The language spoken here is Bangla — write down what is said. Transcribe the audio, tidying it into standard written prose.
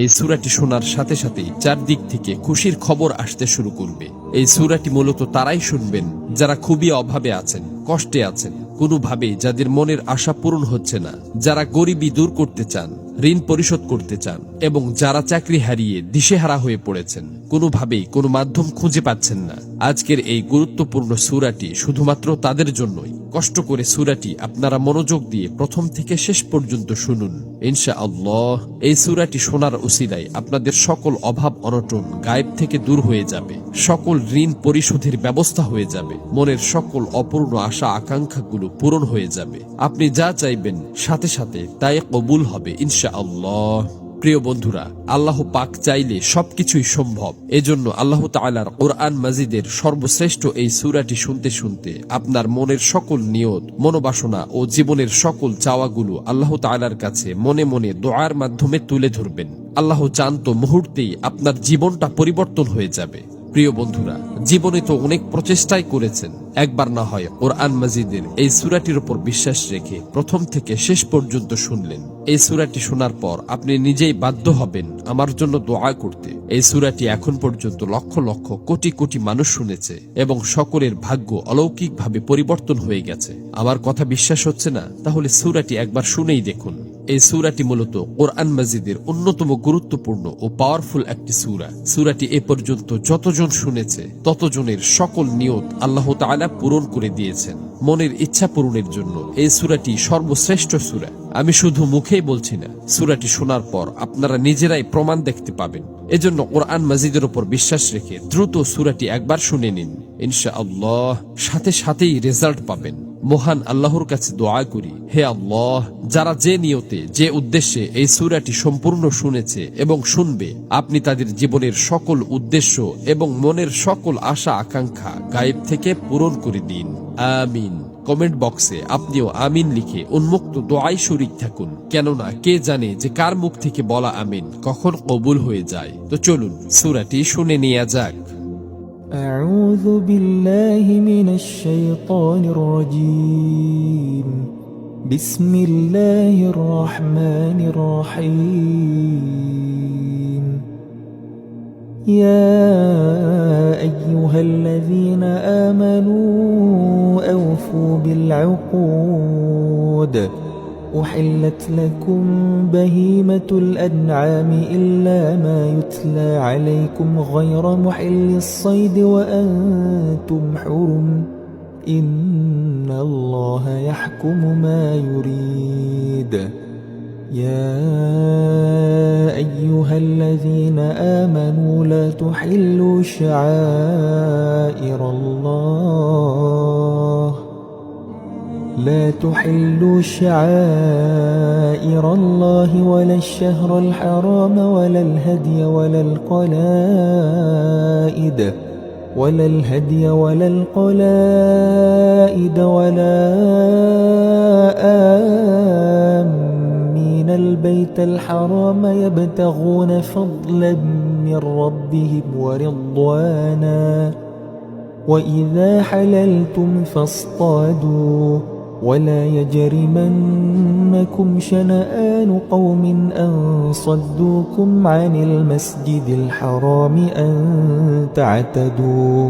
এই সূরাটি শোনার সাথে সাথেই চারদিক থেকে খুশির খবর আসতে শুরু করবে। এই সূরাটি মূলত তারাই শুনবেন যারা খুবই অভাবে আছেন, কষ্টে আছেন, কোনোভাবেই যাদের মনের আশা পূরণ হচ্ছে না, যারা গরিবি দূর করতে চান, ঋণ পরিশোধ করতে চান, এবং যারা চাকরি হারিয়ে দিশেহারা হয়ে পড়েছেন, কোনোভাবেই কোনো মাধ্যম খুঁজে পাচ্ছেন না। আজকের এই গুরুত্বপূর্ণ সূরাটি শুধুমাত্র তাদের জন্যই। কষ্ট করে সূরাটি আপনারা মনোযোগ দিয়ে প্রথম থেকে শেষ পর্যন্ত শুনুন। ইনশাআল্লাহ এই সূরাটি শোনার উসিলায় আপনাদের সকল অভাব অনটন গায়েব থেকে দূর হয়ে যাবে, সকল ঋণ পরিশোধের ব্যবস্থা হয়ে যাবে, মনের সকল অপূর্ণ আশা আকাঙ্ক্ষাগুলো পূরণ হয়ে যাবে। আপনি যা চাইবেন সাথে সাথে তাই কবুল হবে ইনশাআল্লাহ। প্রিয় বন্ধুরা, আল্লাহ পাক চাইলে সবকিছুই সম্ভব। এজন্য আল্লাহ তাআলার কোরআন মাজিদের সর্বশ্রেষ্ঠ এই সূরাটি শুনতে শুনতে আপনার মনের সকল নিয়ত, মনোবাসনা ও জীবনের সকল চাওয়াগুলো আল্লাহ তাআলার কাছে মনে মনে দোয়ার মাধ্যমে তুলে ধরবেন। আল্লাহ চান তো মুহূর্তেই আপনার জীবনটা পরিবর্তন হয়ে যাবে। প্রিয় বন্ধুরা, জীবনে তো অনেক প্রচেষ্টাই করেছেন, একবার না হয় কোরআন মাজিদের এই সূরাটির উপর বিশ্বাস রেখে প্রথম থেকে শেষ পর্যন্ত শুনলেন। এই সূরাটি শোনার পর আপনি নিজেই বাধ্য হবেন আমার জন্য দোয়া করতে। এই সূরাটি এখন পর্যন্ত লক্ষ লক্ষ কোটি কোটি মানুষ শুনেছে এবং সকলের ভাগ্য অলৌকিকভাবে পরিবর্তন হয়ে গেছে। আমার কথা বিশ্বাস হচ্ছে না? তাহলে সূরাটি একবার শুনেই দেখুন। এই সূরাটি মূলত কোরআন মাজিদের অন্যতম গুরুত্বপূর্ণ ও পাওয়ারফুল একটি সূরা। সূরাটি এ পর্যন্ত যতজন শুনেছে ততজনের সকল নিয়ত আল্লাহ তাআলা পূরণ করে দিয়েছেন। মনের ইচ্ছা পূরণের জন্য এই সূরাটি সর্বশ্রেষ্ঠ সূরা। আমি শুধু মুখেই বলছি না, সূরাটি শোনার পর আপনারা নিজেরাই প্রমাণ দেখতে পাবেন। এজন্য কোরআন মাজিদের উপর বিশ্বাস রেখে দ্রুত সূরাটি একবার শুনে নিন। ইনশাআল্লাহ সাথে সাথেই রেজাল্ট পাবেন। মহান আল্লাহর কাছে দোয়া করি, হে আল্লাহ, যারা যে নিয়তে যে উদ্দেশ্যে এই সূরাটি সম্পূর্ণ শুনেছে এবং শুনবে, আপনি তাদের জীবনের সকল উদ্দেশ্য এবং মনের সকল আশা আকাঙ্ক্ষা গায়েব থেকে পূরণ করে দিন। আমিন। কমেন্ট বক্সে আপনিও আমিন লিখে উন্মুক্ত দোয়ায় শরীক থাকুন, কেননা কে জানে যে কার মুখ থেকে বলা আমিন কখন কবুল হয়ে যায়। তো চলুন সূরাটি শুনে নেওয়া যাক। أعوذ بالله من الشيطان الرجيم. بسم الله الرحمن الرحيم. يا أيها الذين آمنوا أوفوا بالعقود. أحلت لكم بهيمة الأنعام إلا ما يتلى عليكم غير محل الصيد وأنتم حرم. إن الله يحكم ما يريد. يا أيها الذين آمنوا لا تحلوا شعائر الله. لا تحلوا شعائر الله ولا الشهر الحرام ولا الهدي ولا القلائد ولا آمين البيت الحرام يبتغون فضلا من ربهم ورضوانا. وإذا حللتم فاصطادوا ولا يجرمنكم شنآن قوم أن صدوكم عن المسجد الحرام أن تعتدوا.